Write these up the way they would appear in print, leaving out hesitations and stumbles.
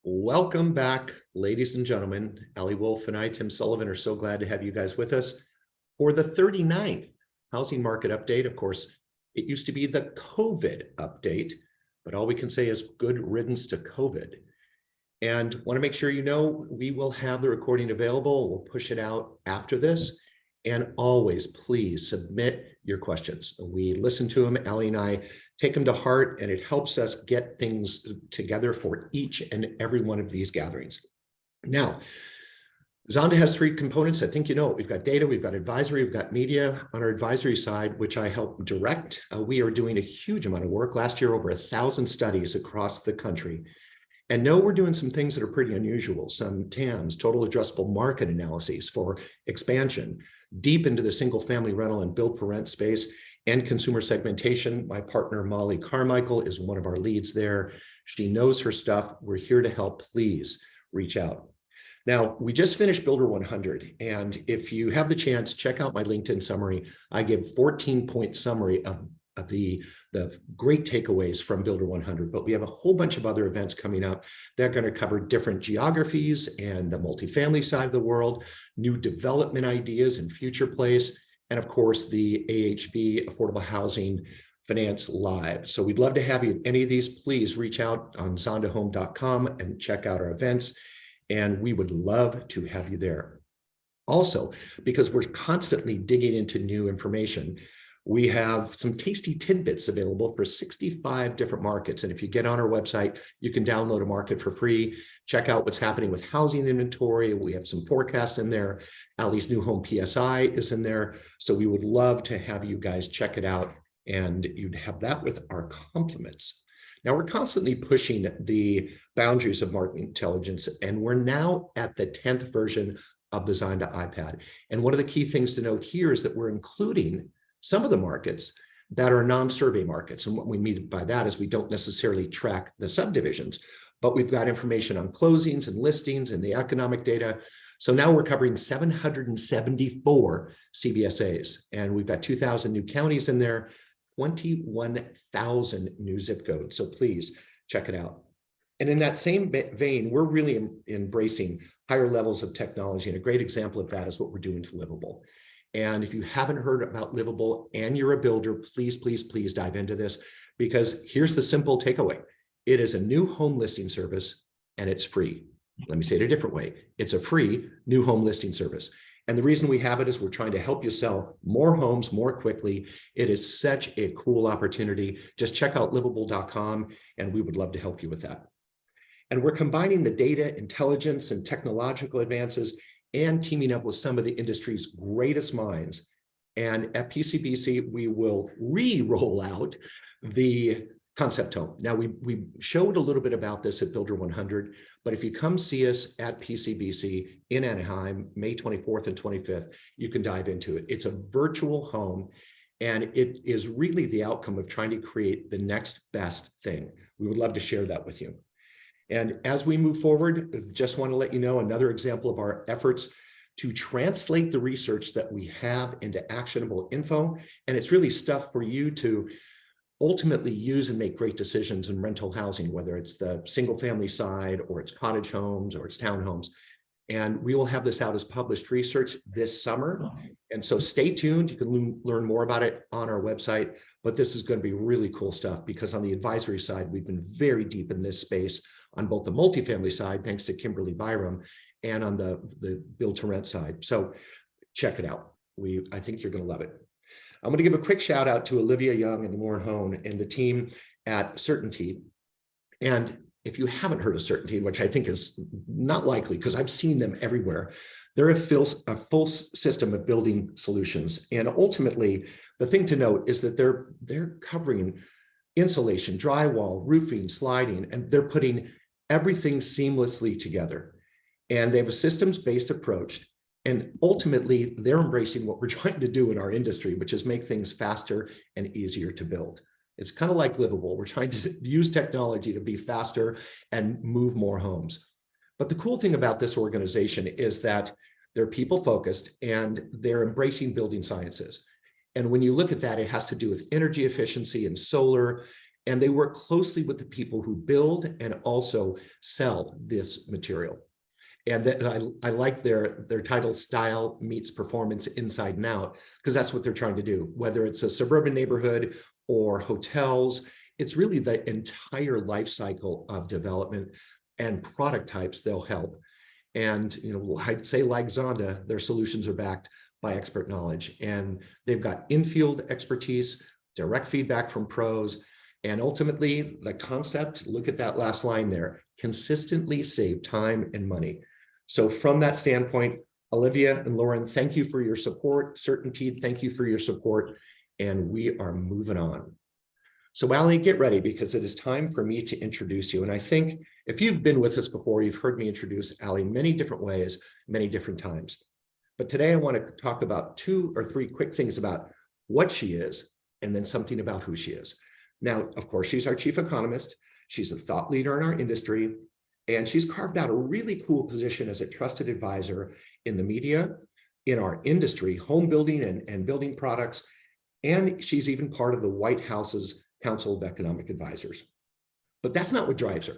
Welcome back, ladies and gentlemen. Ali Wolf and I, Tim Sullivan, are so glad to have you guys with us for the 39th housing market update. Of course, it used to be the COVID update, but all we can say is good riddance to COVID. And want to make sure you know, we will have the recording available. We'll push it out after this. And always, please submit your questions. We listen to them. Ali and I take them to heart, and it helps us get things together for each and every one of these gatherings. Now, Zonda has three components. I think you know it. We've got data, we've got advisory, we've got media. On our advisory side, which I help direct, we are doing a huge amount of work. Last year, over 1,000 studies across the country. And no, we're doing some things that are pretty unusual, some TAMs, total addressable market analyses for expansion, deep into the single family rental and build for rent space and consumer segmentation. My partner, Molly Carmichael, is one of our leads there. She knows her stuff. We're here to help. Please reach out. Now, we just finished Builder 100. And if you have the chance, check out my LinkedIn summary. I give 14-point summary of the great takeaways from Builder 100, but we have a whole bunch of other events coming up that are going to cover different geographies and the multifamily side of the world, new development ideas and future plays, and of course, the AHB Affordable Housing Finance Live. So we'd love to have you at any of these. Please reach out on zondahome.com and check out our events, and we would love to have you there. Also, because we're constantly digging into new information, we have some tasty tidbits available for 65 different markets. And if you get on our website, you can download a market for free. Check out what's happening with housing inventory. We have some forecasts in there. Ali's new home PSI is in there. So we would love to have you guys check it out, and you'd have that with our compliments. Now, we're constantly pushing the boundaries of market intelligence, and we're now at the 10th version of the Zonda iPad. And one of the key things to note here is that we're including some of the markets that are non-survey markets. And what we mean by that is we don't necessarily track the subdivisions, but we've got information on closings and listings and the economic data. So now we're covering 774 CBSAs, and we've got 2,000 new counties in there, 21,000 new zip codes. So please check it out. And in that same vein, we're really embracing higher levels of technology. And a great example of that is what we're doing to Livable. And if you haven't heard about Livable and you're a builder, please, please, please dive into this, because here's the simple takeaway. It is a new home listing service, and it's free. Let me say it a different way. It's a free new home listing service. And the reason we have it is we're trying to help you sell more homes more quickly. It is such a cool opportunity. Just check out livable.com, and we would love to help you with that. And we're combining the data, intelligence, and technological advances and teaming up with some of the industry's greatest minds. And at PCBC, we will re-roll out the concept home. Now, we showed a little bit about this at Builder 100, but if you come see us at PCBC in Anaheim, May 24th and 25th, you can dive into it. It's a virtual home, and it is really the outcome of trying to create the next best thing. We would love to share that with you. And as we move forward, just want to let you know another example of our efforts to translate the research that we have into actionable info. And it's really stuff for you to ultimately use and make great decisions in rental housing, whether it's the single family side or it's cottage homes or it's townhomes. And we will have this out as published research this summer. And so stay tuned. You can learn more about it on our website. But this is going to be really cool stuff, because on the advisory side, we've been very deep in this space on both the multifamily side, thanks to Kimberly Byram, and on the build to rent side. So check it out. I think you're going to love it. I'm going to give a quick shout out to Olivia Young and Lauren Hone and the team at Certainty. And if you haven't heard of Certainty, which I think is not likely because I've seen them everywhere, they're a full system of building solutions. And ultimately, the thing to note is that they're covering insulation, drywall, roofing, sliding, and they're putting everything seamlessly together. And they have a systems-based approach. And ultimately, they're embracing what we're trying to do in our industry, which is make things faster and easier to build. It's kind of like Livable. We're trying to use technology to be faster and move more homes. But the cool thing about this organization is that they're people-focused and they're embracing building sciences. And when you look at that, it has to do with energy efficiency and solar And they work closely with the people who build and also sell this material. And that I like their title, Style Meets Performance Inside and Out, because that's what they're trying to do. Whether it's a suburban neighborhood or hotels, it's really the entire life cycle of development and product types they'll help. And I'd say like Zonda, their solutions are backed by expert knowledge. And they've got in-field expertise, direct feedback from pros, and ultimately the concept, look at that last line there, consistently save time and money. So from that standpoint, Olivia and Lauren, thank you for your support. Certainty, thank you for your support. And we are moving on. So Ali, get ready, because it is time for me to introduce you. And I think if you've been with us before, you've heard me introduce Ali many different ways, many different times. But today I want to talk about 2 or 3 quick things about what she is, and then something about who she is. Now, of course, she's our chief economist. She's a thought leader in our industry, and she's carved out a really cool position as a trusted advisor in the media, in our industry, home building and building products. And she's even part of the White House's Council of Economic Advisors. But that's not what drives her.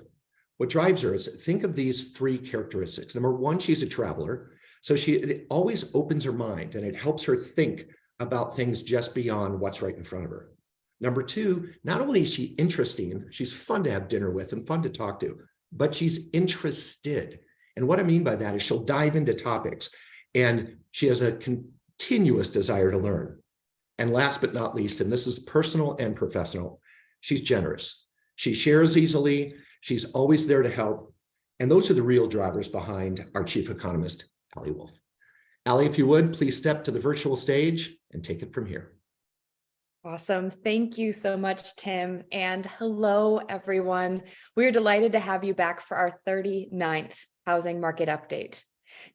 What drives her is, think of these 3 characteristics. Number 1, she's a traveler. So it always opens her mind, and it helps her think about things just beyond what's right in front of her. Number 2, not only is she interesting, she's fun to have dinner with and fun to talk to, but she's interested. And what I mean by that is she'll dive into topics, and she has a continuous desire to learn. And last but not least, and this is personal and professional, she's generous. She shares easily. She's always there to help. And those are the real drivers behind our chief economist, Ali Wolf. Ali, if you would, please step to the virtual stage and take it from here. Awesome. Thank you so much, Tim. And hello, everyone. We're delighted to have you back for our 39th housing market update.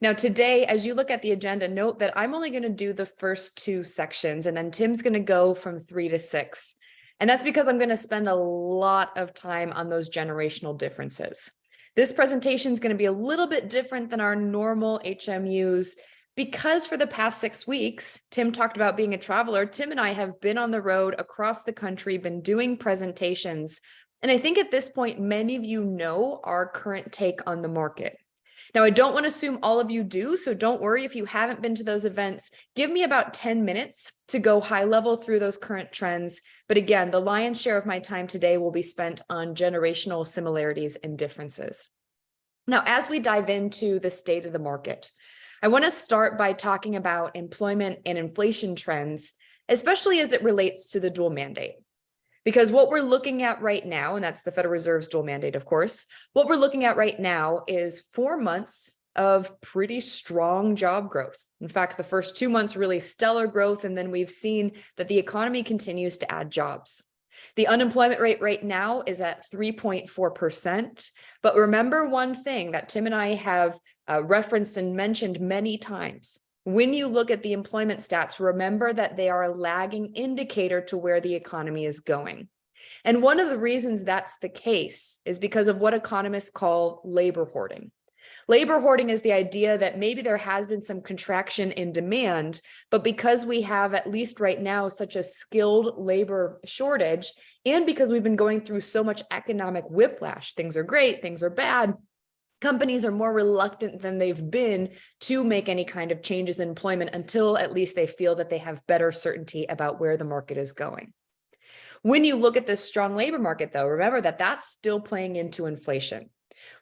Now, today, as you look at the agenda, note that I'm only going to do the first 2 sections, and then Tim's going to go from 3 to 6. And that's because I'm going to spend a lot of time on those generational differences. This presentation is going to be a little bit different than our normal HMUs, because for the past 6 weeks, Tim talked about being a traveler. Tim and I have been on the road across the country, been doing presentations. And I think at this point, many of you know our current take on the market. Now, I don't want to assume all of you do, so don't worry if you haven't been to those events. Give me about 10 minutes to go high level through those current trends. But again, the lion's share of my time today will be spent on generational similarities and differences. Now, as we dive into the state of the market, I want to start by talking about employment and inflation trends, especially as it relates to the dual mandate. Because what we're looking at right now, and that's the Federal Reserve's dual mandate, of course, what we're looking at right now is 4 months of pretty strong job growth. In fact, the first 2 months really stellar growth, and then we've seen that the economy continues to add jobs. The unemployment rate right now is at 3.4%. But remember one thing that Tim and I have referenced and mentioned many times. When you look at the employment stats, remember that they are a lagging indicator to where the economy is going. And one of the reasons that's the case is because of what economists call labor hoarding. Labor hoarding is the idea that maybe there has been some contraction in demand, but because we have, at least right now, such a skilled labor shortage, and because we've been going through so much economic whiplash, things are great, things are bad, companies are more reluctant than they've been to make any kind of changes in employment until at least they feel that they have better certainty about where the market is going. When you look at this strong labor market, though, remember that that's still playing into inflation.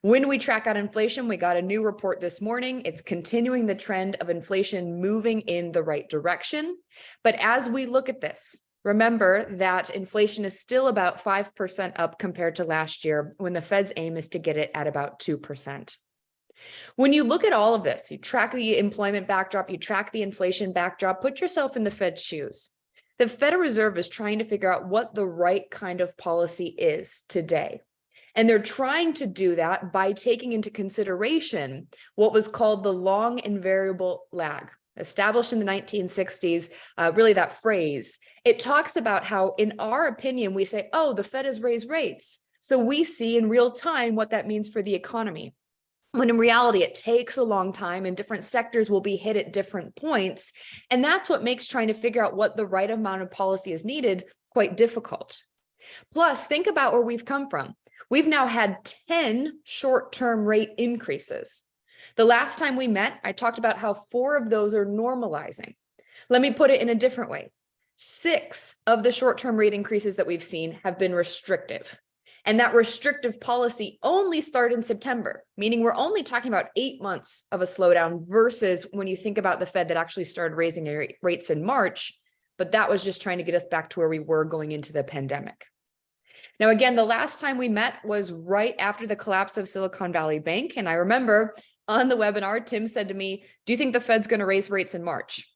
When we track out inflation, we got a new report this morning. It's continuing the trend of inflation moving in the right direction. But as we look at this, remember that inflation is still about 5% up compared to last year, when the Fed's aim is to get it at about 2%. When you look at all of this, you track the employment backdrop, you track the inflation backdrop, put yourself in the Fed's shoes. The Federal Reserve is trying to figure out what the right kind of policy is today. And they're trying to do that by taking into consideration what was called the long and variable lag, established in the 1960s, really that phrase. It talks about how, in our opinion, we say, oh, the Fed has raised rates. So we see in real time what that means for the economy. When in reality, it takes a long time and different sectors will be hit at different points. And that's what makes trying to figure out what the right amount of policy is needed quite difficult. Plus, think about where we've come from. We've now had 10 short-term rate increases. The last time we met, I talked about how 4 of those are normalizing. Let me put it in a different way. 6 of the short-term rate increases that we've seen have been restrictive. And that restrictive policy only started in September, meaning we're only talking about 8 months of a slowdown versus when you think about the Fed that actually started raising rates in March, but that was just trying to get us back to where we were going into the pandemic. Now, again, the last time we met was right after the collapse of Silicon Valley Bank. And I remember on the webinar, Tim said to me, do you think the Fed's going to raise rates in March?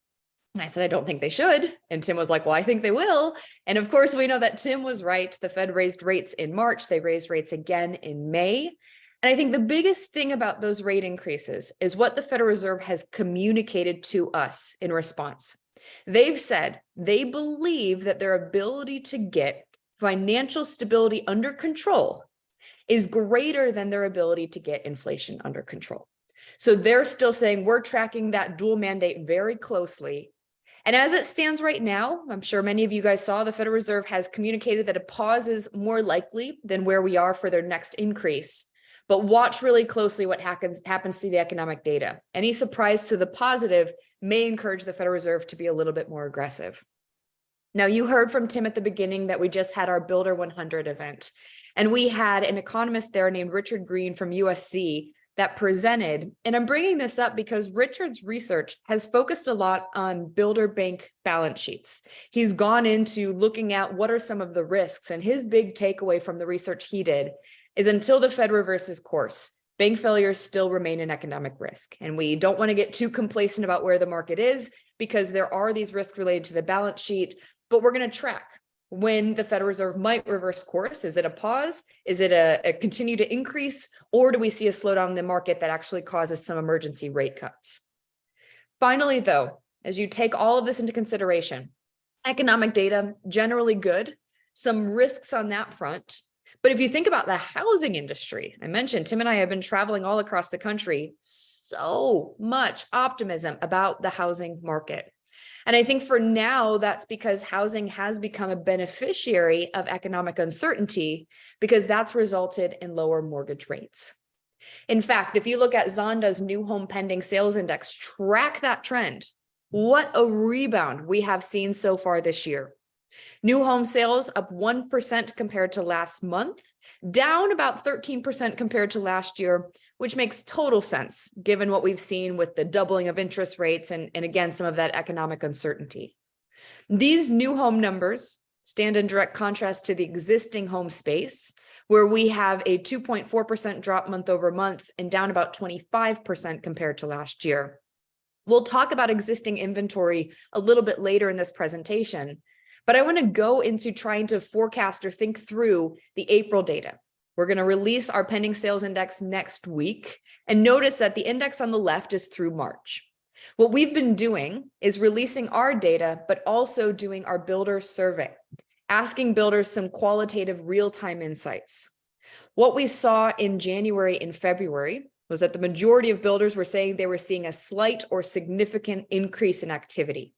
And I said, I don't think they should. And Tim was like, well, I think they will. And of course, we know that Tim was right. The Fed raised rates in March. They raised rates again in May. And I think the biggest thing about those rate increases is what the Federal Reserve has communicated to us in response. They've said they believe that their ability to get financial stability under control is greater than their ability to get inflation under control. So they're still saying we're tracking that dual mandate very closely. And as it stands right now, I'm sure many of you guys saw the Federal Reserve has communicated that a pause is more likely than where we are for their next increase. But watch really closely what happens to the economic data. Any surprise to the positive may encourage the Federal Reserve to be a little bit more aggressive. Now, you heard from Tim at the beginning that we just had our Builder 100 event, and we had an economist there named Richard Green from USC that presented. And I'm bringing this up because Richard's research has focused a lot on builder bank balance sheets. He's gone into looking at what are some of the risks, and his big takeaway from the research he did is until the Fed reverses course, bank failures still remain an economic risk. And we don't want to get too complacent about where the market is because there are these risks related to the balance sheet, but we're going to track when the Federal Reserve might reverse course. Is it a pause? Is it a continue to increase? Or do we see a slowdown in the market that actually causes some emergency rate cuts? Finally, though, as you take all of this into consideration, economic data, generally good, some risks on that front. But if you think about the housing industry, I mentioned Tim and I have been traveling all across the country, so much optimism about the housing market. And I think for now, that's because housing has become a beneficiary of economic uncertainty because that's resulted in lower mortgage rates. In fact, if you look at Zonda's new home pending sales index, track that trend. What a rebound we have seen so far this year. New home sales up 1% compared to last month, down about 13% compared to last year, which makes total sense given what we've seen with the doubling of interest rates and again, some of that economic uncertainty. These new home numbers stand in direct contrast to the existing home space, where we have a 2.4% drop month over month and down about 25% compared to last year. We'll talk about existing inventory a little bit later in this presentation, but I want to go into trying to forecast or think through the April data. We're going to release our pending sales index next week, and notice that the index on the left is through March. What we've been doing is releasing our data, but also doing our builder survey, asking builders some qualitative real-time insights. What we saw in January and February was that the majority of builders were saying they were seeing a slight or significant increase in activity.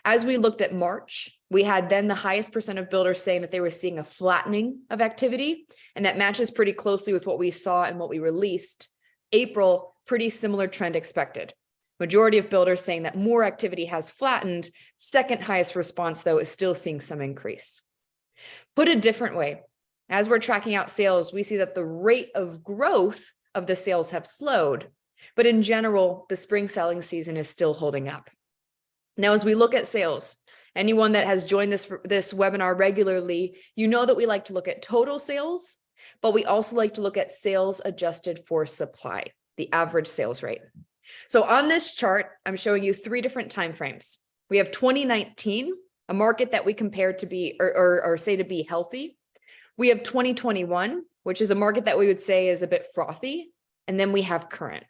As we looked at March, we had then the highest percent of builders saying that they were seeing a flattening of activity, and that matches pretty closely with what we saw and what we released. April, pretty similar trend expected. Majority of builders saying that more activity has flattened. Second highest response, though, is still seeing some increase. Put a different way, as we're tracking out sales, we see that the rate of growth of the sales have slowed, but in general, the spring selling season is still holding up. Now, as we look at sales, anyone that has joined this webinar regularly, you know that we like to look at total sales, but we also like to look at sales adjusted for supply, the average sales rate. So on this chart, I'm showing you 3 different timeframes. We have 2019, a market that we compare to be or say to be healthy. We have 2021, which is a market that we would say is a bit frothy. And then we have current.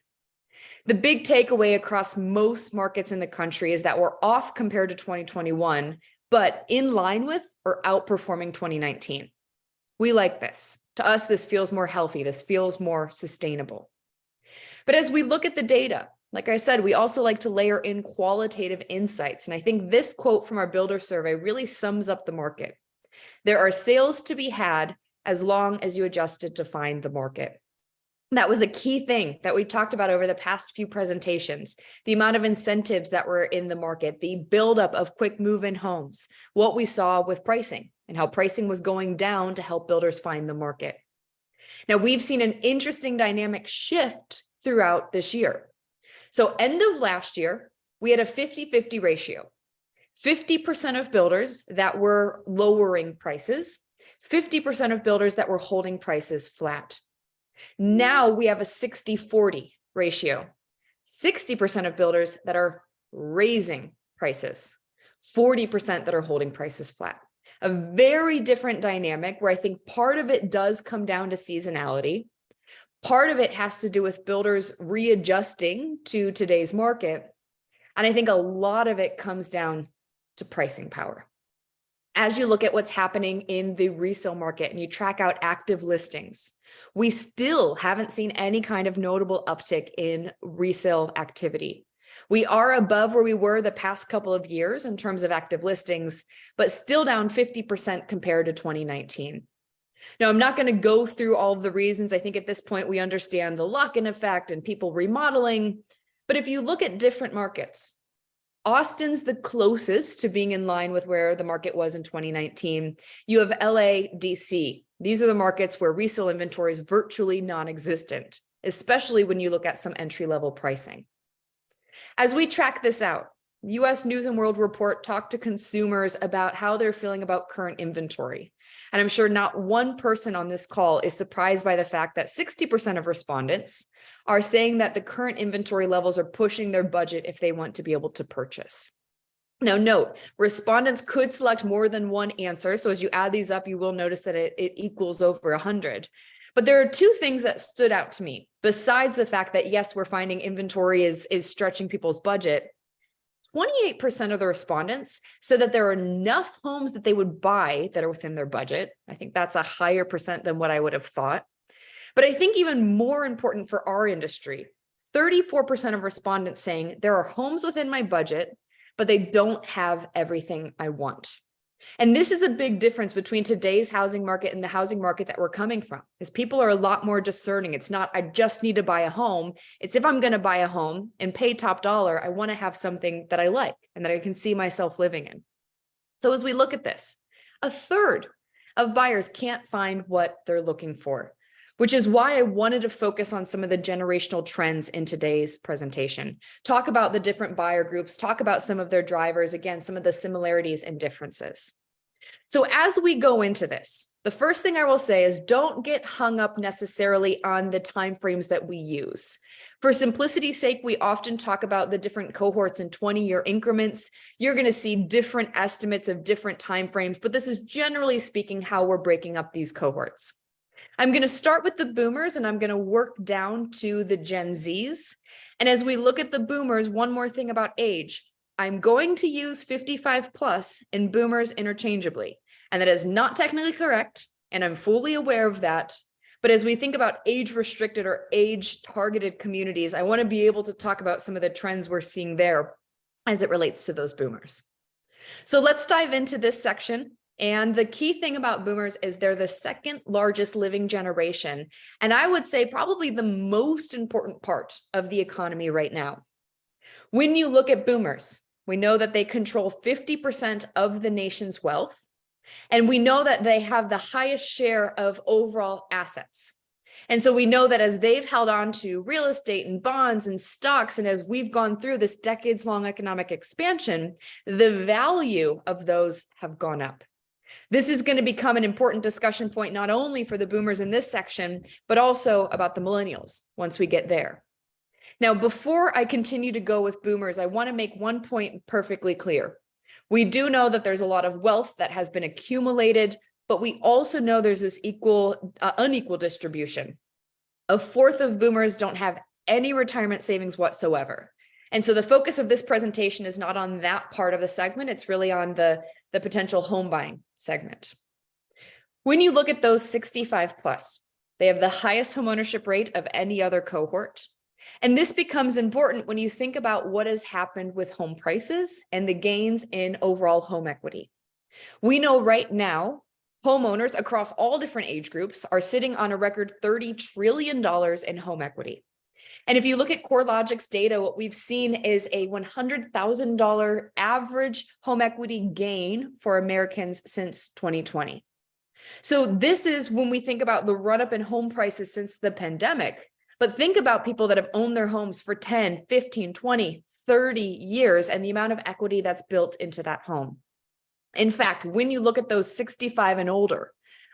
The big takeaway across most markets in the country is that we're off compared to 2021, but in line with or outperforming 2019. We like this. To us, this feels more healthy. This feels more sustainable. But as we look at the data, like I said, we also like to layer in qualitative insights. And I think this quote from our builder survey really sums up the market. There are sales to be had as long as you adjusted to find the market. That was a key thing that we talked about over the past few presentations. The amount of incentives that were in the market, the buildup of quick move-in homes, what we saw with pricing and how pricing was going down to help builders find the market. Now, we've seen an interesting dynamic shift throughout this year. So end of last year, we had a 50-50 ratio. 50% of builders that were lowering prices, 50% of builders that were holding prices flat. Now we have a 60-40 ratio. 60% of builders that are raising prices, 40% that are holding prices flat. A very different dynamic where I think part of it does come down to seasonality. Part of it has to do with builders readjusting to today's market. And I think a lot of it comes down to pricing power. As you look at what's happening in the resale market and you track out active listings, we still haven't seen any kind of notable uptick in resale activity. We are above where we were the past couple of years in terms of active listings, but still down 50% compared to 2019. Now, I'm not going to go through all of the reasons. I think at this point we understand the lock-in effect and people remodeling. But if you look at different markets, Austin's the closest to being in line with where the market was in 2019. You have LA, DC. These are the markets where resale inventory is virtually non-existent, especially when you look at some entry-level pricing. As we track this out, US News and World Report talked to consumers about how they're feeling about current inventory. And I'm sure not one person on this call is surprised by the fact that 60% of respondents are saying that the current inventory levels are pushing their budget if they want to be able to purchase. Now, note, respondents could select more than one answer. So as you add these up, you will notice that it equals over 100. But there are two things that stood out to me, besides the fact that, yes, we're finding inventory is stretching people's budget. 28% of the respondents said that there are enough homes that they would buy that are within their budget. I think that's a higher percent than what I would have thought. But I think even more important for our industry, 34% of respondents saying there are homes within my budget, but they don't have everything I want. And this is a big difference between today's housing market and the housing market that we're coming from, is people are a lot more discerning. It's not, I just need to buy a home. It's if I'm going to buy a home and pay top dollar, I want to have something that I like and that I can see myself living in. So as we look at this, a third of buyers can't find what they're looking for, which is why I wanted to focus on some of the generational trends in today's presentation. Talk about the different buyer groups, talk about some of their drivers, again, some of the similarities and differences. So as we go into this, the first thing I will say is don't get hung up necessarily on the timeframes that we use. For simplicity's sake, we often talk about the different cohorts in 20-year increments. You're going to see different estimates of different timeframes, but this is generally speaking how we're breaking up these cohorts. I'm going to start with the boomers and I'm going to work down to the Gen Zs. And as we look at the boomers, one more thing about age, I'm going to use 55 plus and boomers interchangeably. And that is not technically correct. And I'm fully aware of that. But as we think about age restricted or age targeted communities, I want to be able to talk about some of the trends we're seeing there as it relates to those boomers. So let's dive into this section. And the key thing about boomers is they're the second largest living generation. And I would say probably the most important part of the economy right now. When you look at boomers, we know that they control 50% of the nation's wealth. And we know that they have the highest share of overall assets. And so we know that as they've held on to real estate and bonds and stocks, and as we've gone through this decades-long economic expansion, the value of those have gone up. This is going to become an important discussion point, not only for the boomers in this section, but also about the millennials once we get there. Now, before I continue to go with boomers, I want to make one point perfectly clear. We do know that there's a lot of wealth that has been accumulated, but we also know there's this unequal distribution. A fourth of boomers don't have any retirement savings whatsoever. And so the focus of this presentation is not on that part of the segment. It's really on the potential home buying segment. When you look at those 65 plus, they have the highest homeownership rate of any other cohort. And this becomes important when you think about what has happened with home prices and the gains in overall home equity. We know right now, homeowners across all different age groups are sitting on a record $30 trillion in home equity. And if you look at CoreLogic's data, what we've seen is a $100,000 average home equity gain for Americans since 2020. So this is when we think about the run-up in home prices since the pandemic. But think about people that have owned their homes for 10, 15, 20, 30 years and the amount of equity that's built into that home. In fact, when you look at those 65 and older,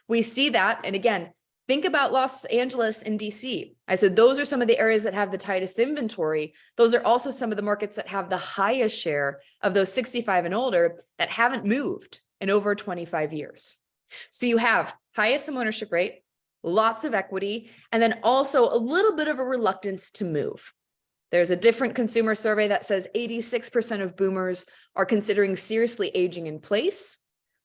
we see that, and again, think about Los Angeles and DC. I said those are some of the areas that have the tightest inventory. Those are also some of the markets that have the highest share of those 65 and older that haven't moved in over 25 years. So you have highest homeownership rate, lots of equity, and then also a little bit of a reluctance to move. There's a different consumer survey that says 86% of boomers are considering seriously aging in place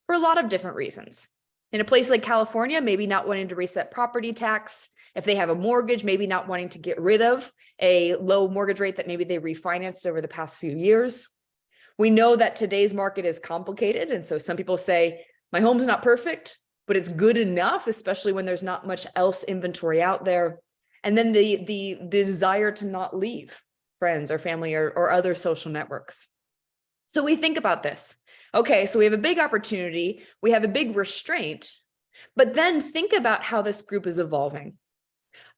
for a lot of different reasons. In a place like California, maybe not wanting to reset property tax. If they have a mortgage, maybe not wanting to get rid of a low mortgage rate that maybe they refinanced over the past few years. We know that today's market is complicated. And so some people say, my home's not perfect, but it's good enough, especially when there's not much else inventory out there. And then the desire to not leave friends or family or other social networks. So we think about this. Okay, so we have a big opportunity, we have a big restraint, but then think about how this group is evolving.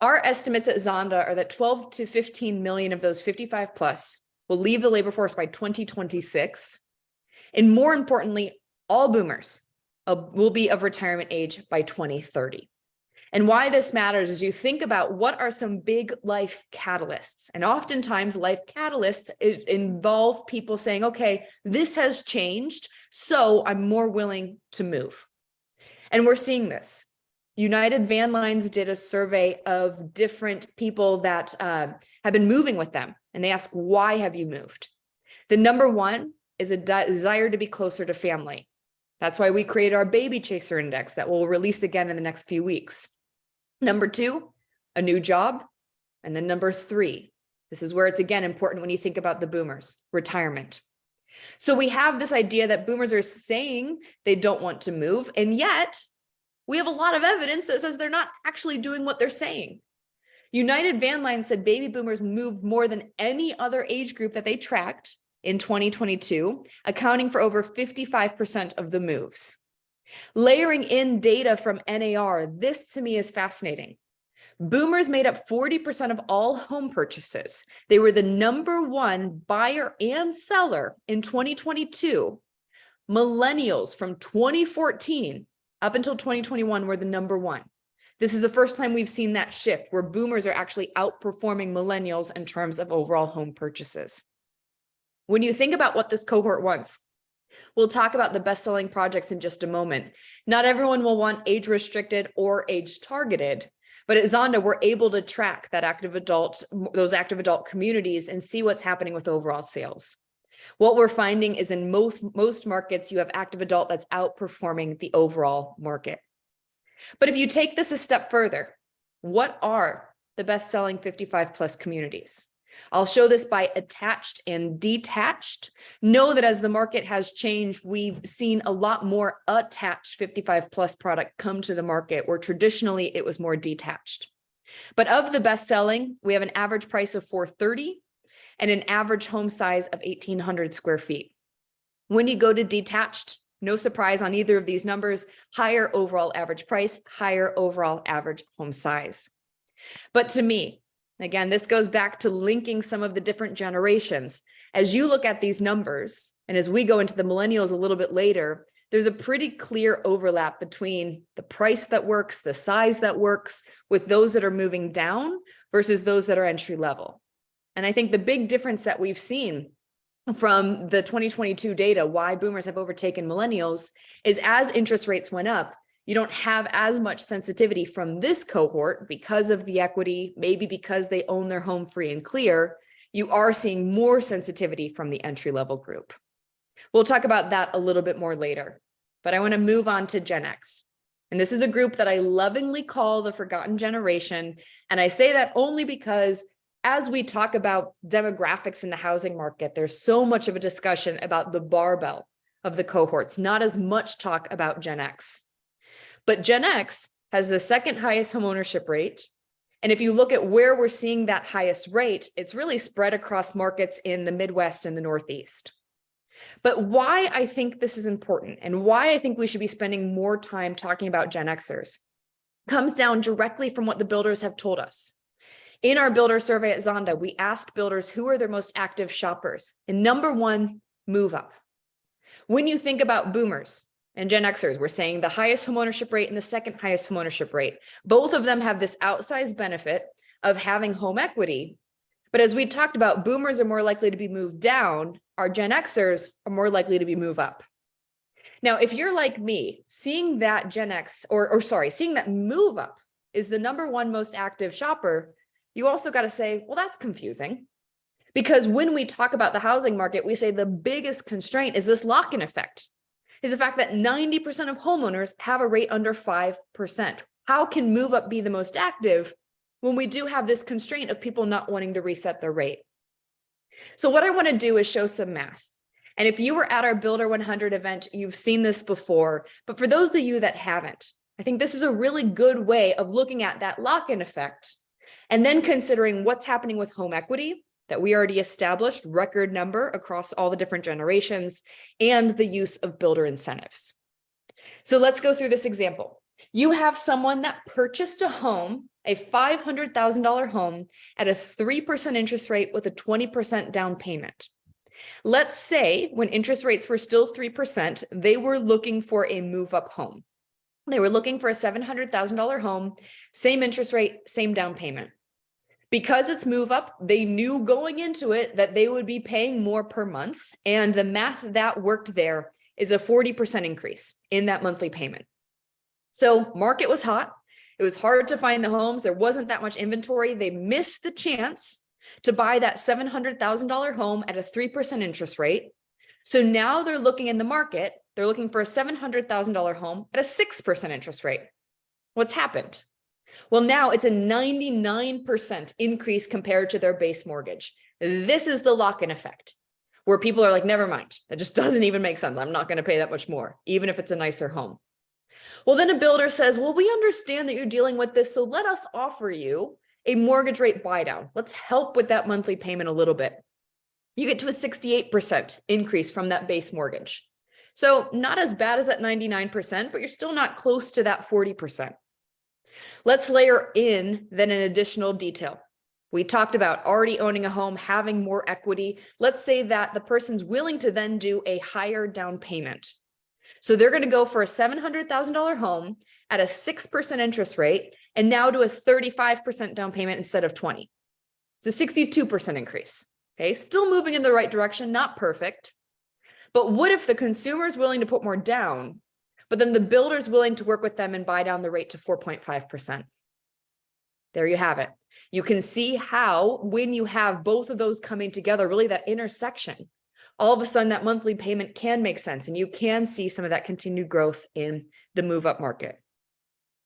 Our estimates at Zonda are that 12 to 15 million of those 55 plus will leave the labor force by 2026. And more importantly, all boomers will be of retirement age by 2030. And why this matters is you think about what are some big life catalysts. And oftentimes life catalysts involve people saying, okay, this has changed, so I'm more willing to move. And we're seeing this. United Van Lines did a survey of different people that have been moving with them. And they ask, why have you moved? The number one is a desire to be closer to family. That's why we created our Baby Chaser Index that we'll release again in the next few weeks. Number two, a new job. And then number three, this is where it's again important when you think about the boomers, retirement. So we have this idea that boomers are saying they don't want to move, and yet we have a lot of evidence that says they're not actually doing what they're saying. United Van Lines said baby boomers moved more than any other age group that they tracked in 2022, accounting for over 55% of the moves. Layering in data from NAR, this to me is fascinating. Boomers made up 40% of all home purchases. They were the number one buyer and seller in 2022. Millennials from 2014 up until 2021 were the number one. This is the first time we've seen that shift where boomers are actually outperforming millennials in terms of overall home purchases. When you think about what this cohort wants, we'll talk about the best-selling projects in just a moment. Not everyone will want age-restricted or age-targeted, but at Zonda, we're able to track that those active adult communities and see what's happening with overall sales. What we're finding is in most markets, you have active adult that's outperforming the overall market. But if you take this a step further, what are the best-selling 55 plus communities? I'll show this by attached and detached. Know that as the market has changed, we've seen a lot more attached 55 plus product come to the market, where traditionally it was more detached. But of the best selling, we have an average price of $430 and an average home size of 1,800 square feet. When you go to detached, no surprise on either of these numbers, higher overall average price, higher overall average home size. But to me, again, this goes back to linking some of the different generations. As you look at these numbers, and as we go into the millennials a little bit later, there's a pretty clear overlap between the price that works, the size that works, with those that are moving down versus those that are entry level. And I think the big difference that we've seen from the 2022 data, why boomers have overtaken millennials, is as interest rates went up, you don't have as much sensitivity from this cohort because of the equity, maybe because they own their home free and clear. You are seeing more sensitivity from the entry-level group. We'll talk about that a little bit more later, but I want to move on to Gen X. And this is a group that I lovingly call the forgotten generation. And I say that only because as we talk about demographics in the housing market, there's so much of a discussion about the barbell of the cohorts, not as much talk about Gen X. But Gen X has the second highest homeownership rate. And if you look at where we're seeing that highest rate, it's really spread across markets in the Midwest and the Northeast. But why I think this is important and why I think we should be spending more time talking about Gen Xers comes down directly from what the builders have told us. In our builder survey at Zonda, we asked builders who are their most active shoppers. And number one, move up. When you think about boomers and Gen Xers, we're saying the highest homeownership rate and the second highest homeownership rate. Both of them have this outsized benefit of having home equity. But as we talked about, boomers are more likely to be moved down. Our Gen Xers are more likely to be moved up. Now, if you're like me, seeing that Gen X, seeing that move up is the number one most active shopper, you also got to say, well, that's confusing. Because when we talk about the housing market, we say the biggest constraint is this lock-in effect, is the fact that 90% of homeowners have a rate under 5%. How can move up be the most active when we do have this constraint of people not wanting to reset their rate? So what I want to do is show some math. And if you were at our Builder 100 event, you've seen this before. But for those of you that haven't, I think this is a really good way of looking at that lock-in effect and then considering what's happening with home equity that we already established, record number across all the different generations, and the use of builder incentives. So let's go through this example. You have someone that purchased a home, a $500,000 home at a 3% interest rate with a 20% down payment. Let's say when interest rates were still 3%, they were looking for a move-up home. They were looking for a $700,000 home, same interest rate, same down payment. Because it's move up, they knew going into it that they would be paying more per month. And the math that worked there is a 40% increase in that monthly payment. So market was hot. It was hard to find the homes. There wasn't that much inventory. They missed the chance to buy that $700,000 home at a 3% interest rate. So now they're looking in the market, they're looking for a $700,000 home at a 6% interest rate. What's happened? Well, now it's a 99% increase compared to their base mortgage. This is the lock-in effect, where people are like, never mind, that just doesn't even make sense. I'm not going to pay that much more, even if it's a nicer home. Well, then a builder says, well, we understand that you're dealing with this, so let us offer you a mortgage rate buy down. Let's help with that monthly payment a little bit. You get to a 68% increase from that base mortgage. So not as bad as that 99%, but you're still not close to that 40%. Let's layer in then an additional detail. We talked about already owning a home, having more equity. Let's say that the person's willing to then do a higher down payment. So they're going to go for a $700,000 home at a 6% interest rate and now do a 35% down payment instead of 20. It's a 62% increase. Okay, still moving in the right direction, not perfect. But what if the consumer is willing to put more down, but then the builder is willing to work with them and buy down the rate to 4.5%? There you have it. You can see how when you have both of those coming together, really that intersection, all of a sudden that monthly payment can make sense and you can see some of that continued growth in the move up market.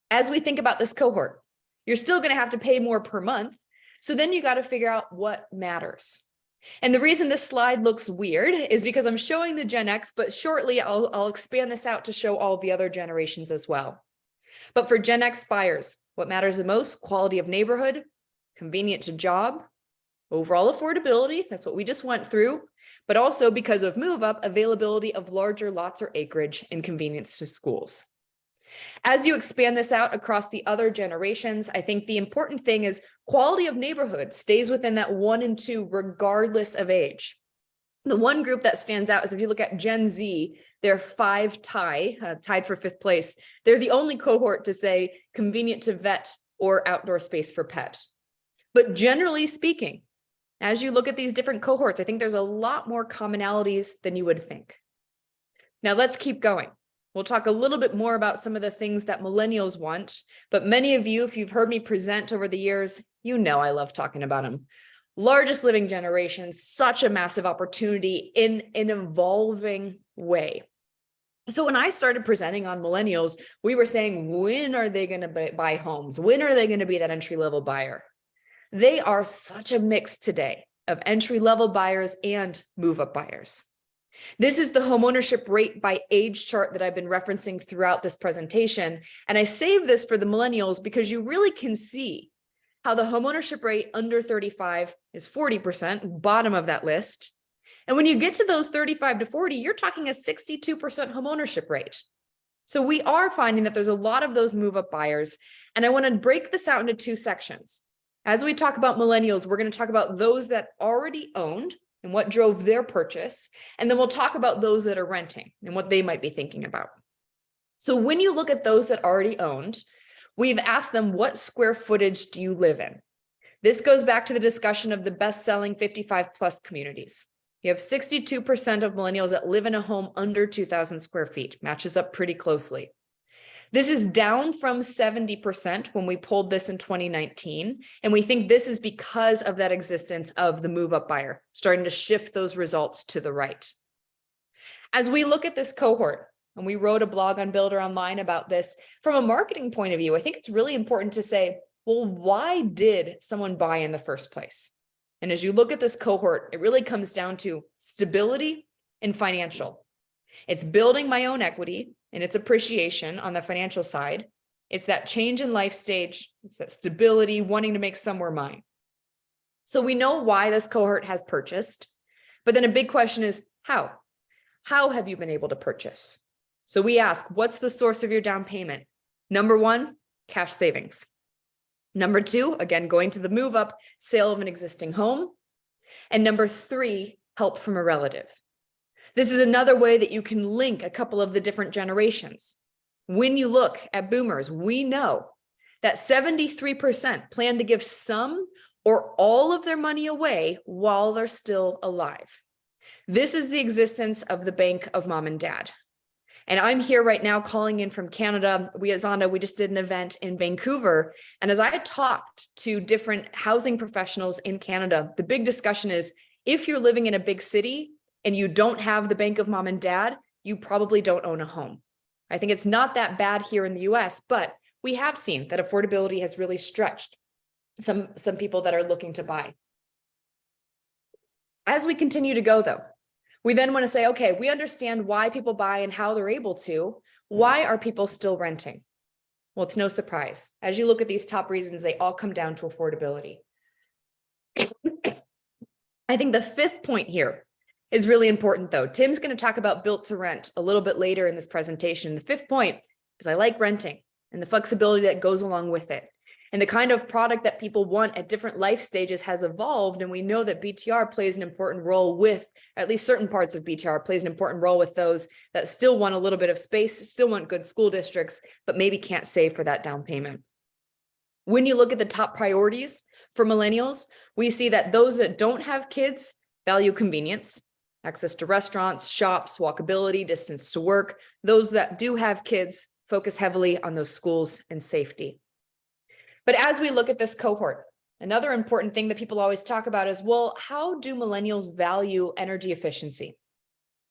As we think about this cohort, you're still going to have to pay more per month. So then you got to figure out what matters. And the reason this slide looks weird is because I'm showing the Gen X, but shortly I'll expand this out to show all the other generations as well. But for Gen X buyers, what matters the most? Quality of neighborhood, convenient to job, overall affordability, that's what we just went through, but also because of move up, availability of larger lots or acreage and convenience to schools. As you expand this out across the other generations, I think the important thing is quality of neighborhood stays within that 1 and 2 regardless of age. The one group that stands out is if you look at Gen Z, they're tied for 5th place. They're the only cohort to say convenient to vet or outdoor space for pet. But generally speaking, as you look at these different cohorts, I think there's a lot more commonalities than you would think. Now let's keep going. We'll talk a little bit more about some of the things that millennials want, but many of you, if you've heard me present over the years, you know I love talking about them. Largest living generation, such a massive opportunity in an evolving way. So when I started presenting on millennials, we were saying, when are they going to buy homes? When are they going to be that entry-level buyer? They are such a mix today of entry-level buyers and move-up buyers. This is the homeownership rate by age chart that I've been referencing throughout this presentation. And I save this for the millennials because you really can see how the homeownership rate under 35 is 40%, bottom of that list. And when you get to those 35 to 40, you're talking a 62% homeownership rate. So we are finding that there's a lot of those move-up buyers. And I want to break this out into two sections. As we talk about millennials, we're going to talk about those that already owned and what drove their purchase. And then we'll talk about those that are renting and what they might be thinking about. So when you look at those that already owned, we've asked them, what square footage do you live in? This goes back to the discussion of the best-selling 55 plus communities. You have 62% of millennials that live in a home under 2,000 square feet, matches up pretty closely. This is down from 70% when we pulled this in 2019. And we think this is because of that existence of the move-up buyer, starting to shift those results to the right. As we look at this cohort, and we wrote a blog on Builder Online about this, from a marketing point of view, I think it's really important to say, well, why did someone buy in the first place? And as you look at this cohort, it really comes down to stability and financial. It's building my own equity and its appreciation on the financial side. It's that change in life stage. It's that stability, wanting to make somewhere mine. So we know why this cohort has purchased, but then a big question is how? How have you been able to purchase? So we ask, what's the source of your down payment? Number one, cash savings. Number two, again, going to the move up, sale of an existing home. And number three, help from a relative. This is another way that you can link a couple of the different generations. When you look at boomers, we know that 73% plan to give some or all of their money away while they're still alive. This is the existence of the bank of mom and dad. And I'm here right now calling in from Canada. We at Zonda, we just did an event in Vancouver. And as I talked to different housing professionals in Canada, the big discussion is, if you're living in a big city and you don't have the bank of mom and dad, you probably don't own a home. I think it's not that bad here in the US, but we have seen that affordability has really stretched some people that are looking to buy. As we continue to go though, we then want to say, okay, we understand why people buy and how they're able to. Why are people still renting? Well, it's no surprise. As you look at these top reasons, they all come down to affordability. I think the fifth point here is really important though. Tim's going to talk about built to rent a little bit later in this presentation. The fifth point is I like renting and the flexibility that goes along with it. And the kind of product that people want at different life stages has evolved. And we know that BTR plays an important role with, at least certain parts of BTR plays an important role with those that still want a little bit of space, still want good school districts, but maybe can't save for that down payment. When you look at the top priorities for millennials, we see that those that don't have kids value convenience, access to restaurants, shops, walkability, distance to work. Those that do have kids focus heavily on those schools and safety. But as we look at this cohort, another important thing that people always talk about is, well, how do millennials value energy efficiency?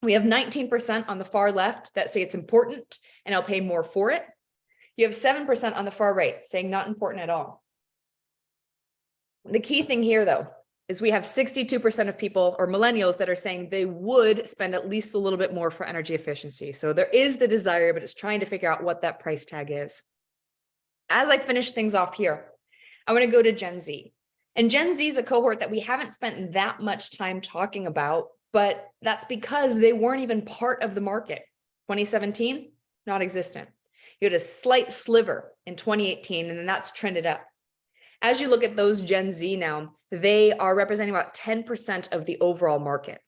We have 19% on the far left that say it's important and I'll pay more for it. You have 7% on the far right saying not important at all. The key thing here, though, is we have 62% of people or millennials that are saying they would spend at least a little bit more for energy efficiency. So there is the desire, but it's trying to figure out what that price tag is. As I finish things off here, I want to go to Gen Z. And Gen Z is a cohort that we haven't spent that much time talking about, but that's because they weren't even part of the market. 2017, not existent. You had a slight sliver in 2018, and then that's trended up. As you look at those Gen Z now, they are representing about 10% of the overall market.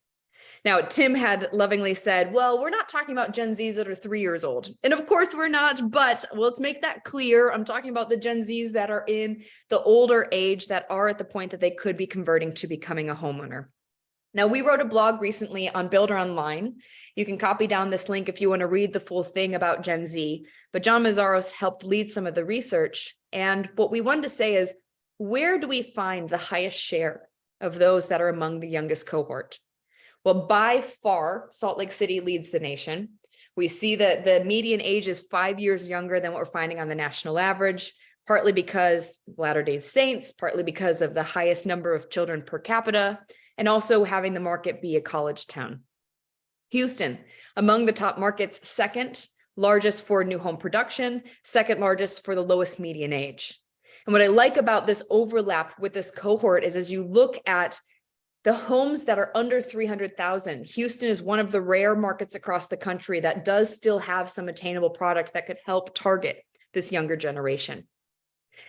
Now, Tim had lovingly said, well, we're not talking about Gen Zs that are 3 years old. And of course we're not, but let's make that clear. I'm talking about the Gen Zs that are in the older age that are at the point that they could be converting to becoming a homeowner. Now, we wrote a blog recently on Builder Online. You can copy down this link if you want to read the full thing about Gen Z, but John Mazzaros helped lead some of the research. And what we wanted to say is, where do we find the highest share of those that are among the youngest cohort? Well, by far, Salt Lake City leads the nation. We see that the median age is 5 years younger than what we're finding on the national average, partly because Latter-day Saints, partly because of the highest number of children per capita, and also having the market be a college town. Houston, among the top markets, second largest for new home production, second largest for the lowest median age. And what I like about this overlap with this cohort is as you look at the homes that are under 300,000, Houston is one of the rare markets across the country that does still have some attainable product that could help target this younger generation.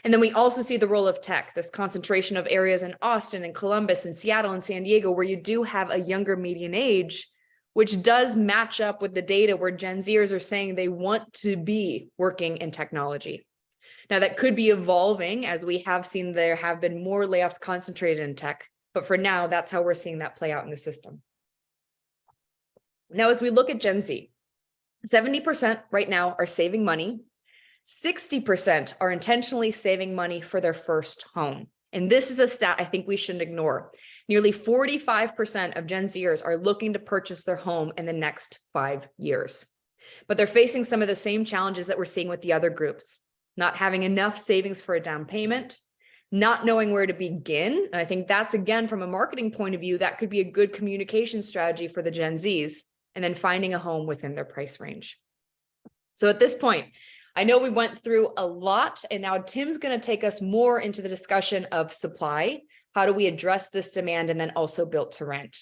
And then we also see the role of tech, this concentration of areas in Austin and Columbus and Seattle and San Diego, where you do have a younger median age, which does match up with the data where Gen Zers are saying they want to be working in technology. Now, that could be evolving as we have seen there have been more layoffs concentrated in tech. But for now, that's how we're seeing that play out in the system. Now, as we look at Gen Z, 70% right now are saving money. 60% are intentionally saving money for their first home. And this is a stat I think we shouldn't ignore. Nearly 45% of Gen Zers are looking to purchase their home in the next 5 years. But they're facing some of the same challenges that we're seeing with the other groups, not having enough savings for a down payment, not knowing where to begin. And I think that's, again, from a marketing point of view, that could be a good communication strategy for the Gen Zs, and then finding a home within their price range. So at this point, I know we went through a lot, and now Tim's going to take us more into the discussion of supply. How do we address this demand, and then also built to rent?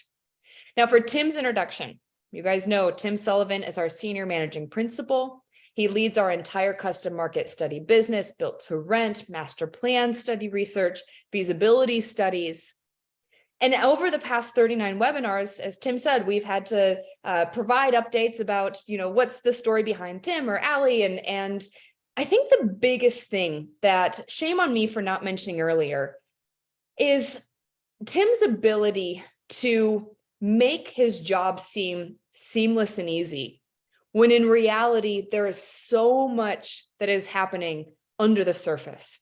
Now, for Tim's introduction, you guys know Tim Sullivan is our senior managing principal. He leads our entire custom market study business, built to rent, master plan study research, feasibility studies. And over the past 39 webinars, as Tim said, we've had to provide updates about, what's the story behind Tim or Allie. And I think the biggest thing that, shame on me for not mentioning earlier, is Tim's ability to make his job seem seamless and easy, when in reality, there is so much that is happening under the surface.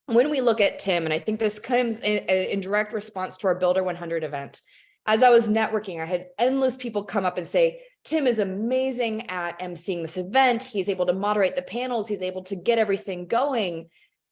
When we look at Tim, and I think this comes in direct response to our Builder 100 event, as I was networking, I had endless people come up and say, Tim is amazing at emceeing this event. He's able to moderate the panels. He's able to get everything going.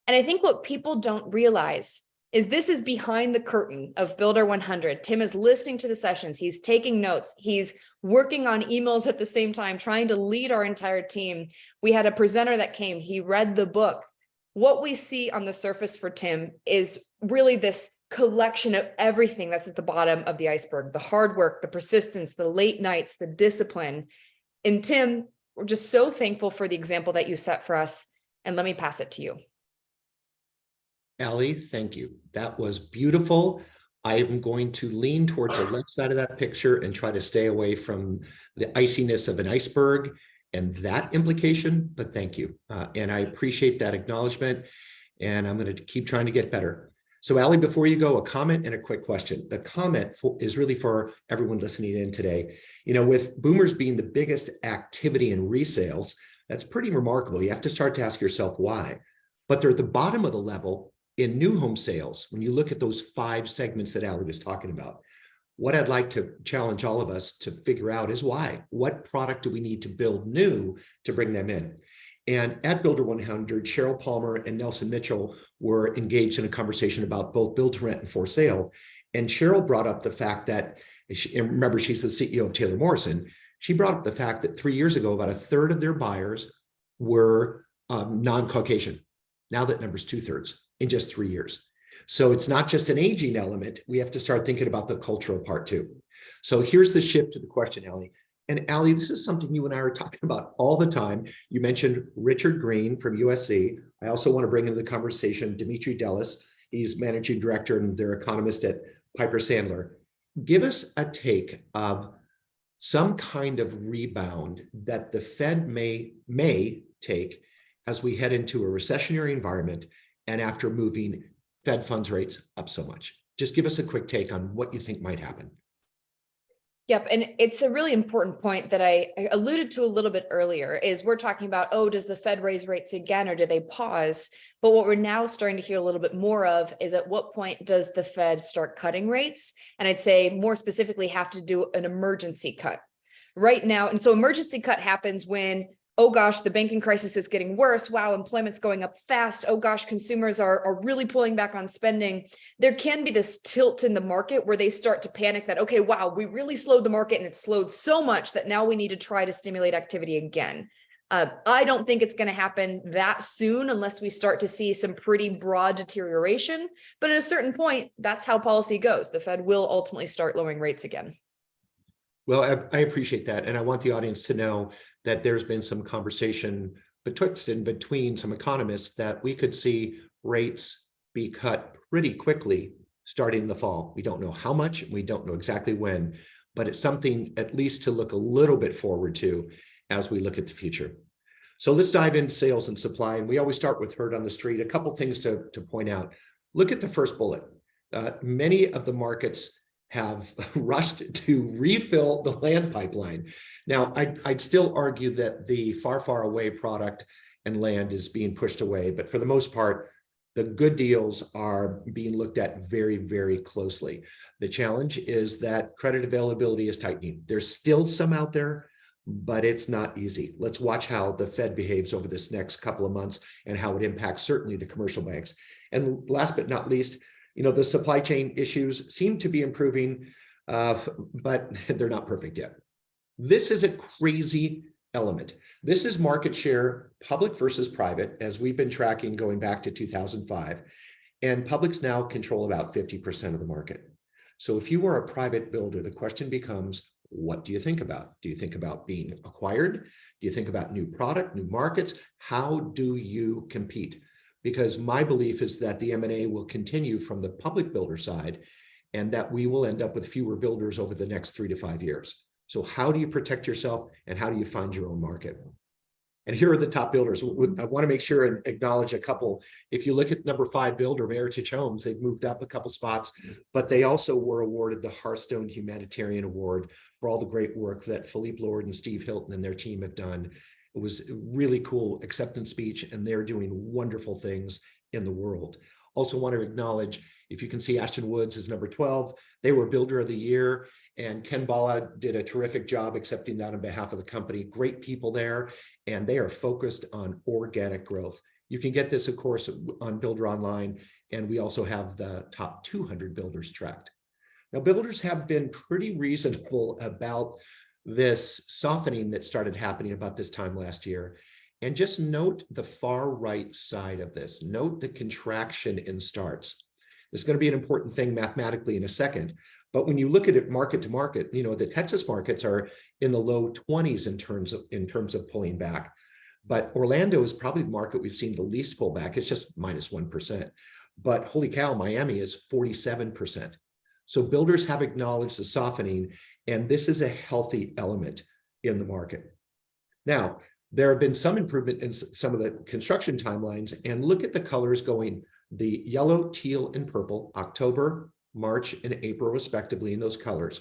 And I think what people don't realize is this is behind the curtain of Builder 100. Tim is listening to the sessions. He's taking notes. He's working on emails at the same time, trying to lead our entire team. We had a presenter that came. He read the book. What we see on the surface for Tim is really this collection of everything that's at the bottom of the iceberg: the hard work, the persistence, the late nights, the discipline. And Tim, we're just so thankful for the example that you set for us. And let me pass it to you. Allie, thank you. That was beautiful. I am going to lean towards the left side of that picture and try to stay away from the iciness of an iceberg and that implication, but thank you. And I appreciate that acknowledgement, and I'm going to keep trying to get better. So Allie, before you go, a comment and a quick question. The comment is really for everyone listening in today. With boomers being the biggest activity in resales, that's pretty remarkable. You have to start to ask yourself why. But they're at the bottom of the level in new home sales. When you look at those 5 segments that Allie was talking about, what I'd like to challenge all of us to figure out is why. What product do we need to build new to bring them in? And at Builder 100, Cheryl Palmer and Nelson Mitchell were engaged in a conversation about both build to rent and for sale. And Cheryl brought up the fact that, and remember, she's the CEO of Taylor Morrison. She brought up the fact that 3 years ago, about a third of their buyers were non-Caucasian. Now that number's 2/3 in just 3 years. So it's not just an aging element. We have to start thinking about the cultural part too. So here's the shift to the question, Allie. And Allie, this is something you and I are talking about all the time. You mentioned Richard Green from USC. I also want to bring into the conversation Dimitri Delis. He's managing director and their economist at Piper Sandler. Give us a take of some kind of rebound that the Fed may take as we head into a recessionary environment and after moving Fed funds rates up so much. Just give us a quick take on what you think might happen. Yep. And it's a really important point that I alluded to a little bit earlier is we're talking about, does the Fed raise rates again, or do they pause? But what we're now starting to hear a little bit more of is at what point does the Fed start cutting rates? And I'd say more specifically have to do an emergency cut right now. And so emergency cut happens when, oh gosh, the banking crisis is getting worse. Wow, employment's going up fast. Oh gosh, consumers are really pulling back on spending. There can be this tilt in the market where they start to panic that, okay, wow, we really slowed the market and it slowed so much that now we need to try to stimulate activity again. I don't think it's going to happen that soon unless we start to see some pretty broad deterioration. But at a certain point, that's how policy goes. The Fed will ultimately start lowering rates again. Well, I appreciate that. And I want the audience to know that there's been some conversation betwixt and between some economists that we could see rates be cut pretty quickly starting in the fall. We don't know how much, we don't know exactly when, but it's something at least to look a little bit forward to as we look at the future. So let's dive into sales and supply. And we always start with herd on the street. A couple things to point out. Look at the first bullet. Many of the markets have rushed to refill the land pipeline. Now, I'd still argue that the far, far away product and land is being pushed away, but for the most part, the good deals are being looked at very, very closely. The challenge is that credit availability is tightening. There's still some out there, but it's not easy. Let's watch how the Fed behaves over this next couple of months and how it impacts certainly the commercial banks. And last but not least, the supply chain issues seem to be improving, but they're not perfect yet. This is a crazy element. This is market share, public versus private, as we've been tracking going back to 2005. And publics now control about 50% of the market. So if you are a private builder, the question becomes, what do you think about? Do you think about being acquired? Do you think about new product, new markets? How do you compete? Because my belief is that the M&A will continue from the public builder side and that we will end up with fewer builders over the next 3 to 5 years. So how do you protect yourself and how do you find your own market? And here are the top builders. I want to make sure and acknowledge a couple. If you look at number 5 builder, Meritage Homes, they've moved up a couple spots, but they also were awarded the Hearthstone Humanitarian Award for all the great work that Philippe Lord and Steve Hilton and their team have done. It was a really cool acceptance speech, and they're doing wonderful things in the world. Also want to acknowledge, if you can see Ashton Woods is number 12, they were Builder of the Year, and Ken Bala did a terrific job accepting that on behalf of the company. Great people there, and they are focused on organic growth. You can get this, of course, on Builder Online, and we also have the top 200 builders tracked. Now, builders have been pretty reasonable about this softening that started happening about this time last year. And just note the far right side of this. Note the contraction in starts. This is going to be an important thing mathematically in a second. But when you look at it market to market, the Texas markets are in the low 20s in terms of pulling back. But Orlando is probably the market we've seen the least pull back. It's just minus 1%. But holy cow, Miami is 47%. So builders have acknowledged the softening, and this is a healthy element in the market. Now, there have been some improvement in some of the construction timelines, and look at the colors going, the yellow, teal, and purple, October, March, and April, respectively, in those colors.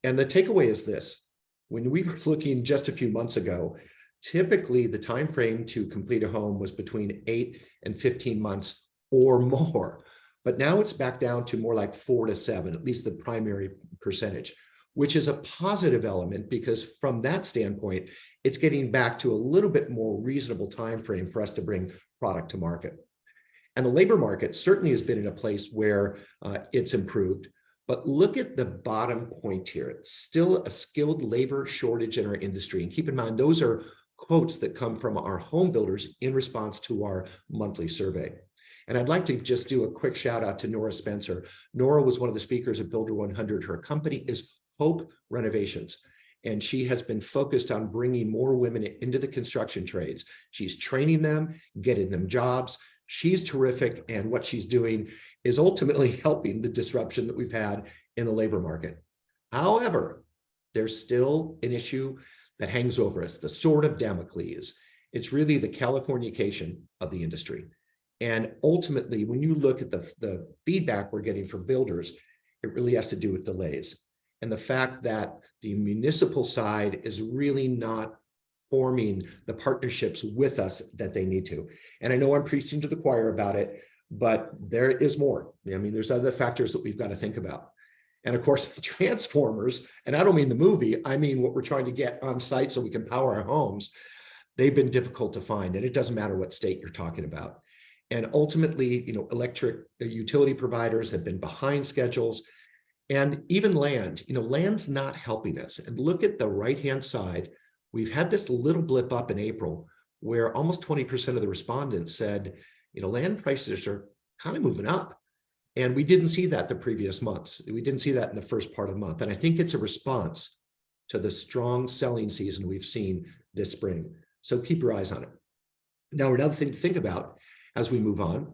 And the takeaway is this: when we were looking just a few months ago, typically the time frame to complete a home was between 8 and 15 months or more. But now it's back down to more like 4 to 7, at least the primary percentage, which is a positive element because from that standpoint, it's getting back to a little bit more reasonable time frame for us to bring product to market. And the labor market certainly has been in a place where it's improved. But look at the bottom point here. It's still a skilled labor shortage in our industry. And keep in mind, those are quotes that come from our home builders in response to our monthly survey. And I'd like to just do a quick shout out to Nora Spencer. Nora was one of the speakers at Builder 100. Her company is Hope Renovations, and she has been focused on bringing more women into the construction trades. She's training them, getting them jobs. She's terrific, and what she's doing is ultimately helping the disruption that we've had in the labor market. However, there's still an issue that hangs over us, the sword of Damocles. It's really the Californication of the industry. And ultimately, when you look at the feedback we're getting from builders, it really has to do with delays. And the fact that the municipal side is really not forming the partnerships with us that they need to. And I know I'm preaching to the choir about it, but there is more. I mean, there's other factors that we've got to think about. And of course, transformers, and I don't mean the movie, I mean what we're trying to get on site so we can power our homes. they've been difficult to find, and it doesn't matter what state you're talking about. And ultimately, electric utility providers have been behind schedules, and even land, land's not helping us. And look at the right-hand side. We've had this little blip up in April where almost 20% of the respondents said, land prices are kind of moving up. And we didn't see that the previous months. We didn't see that in the first part of the month. And I think it's a response to the strong selling season we've seen this spring. So keep your eyes on it. Now, another thing to think about as we move on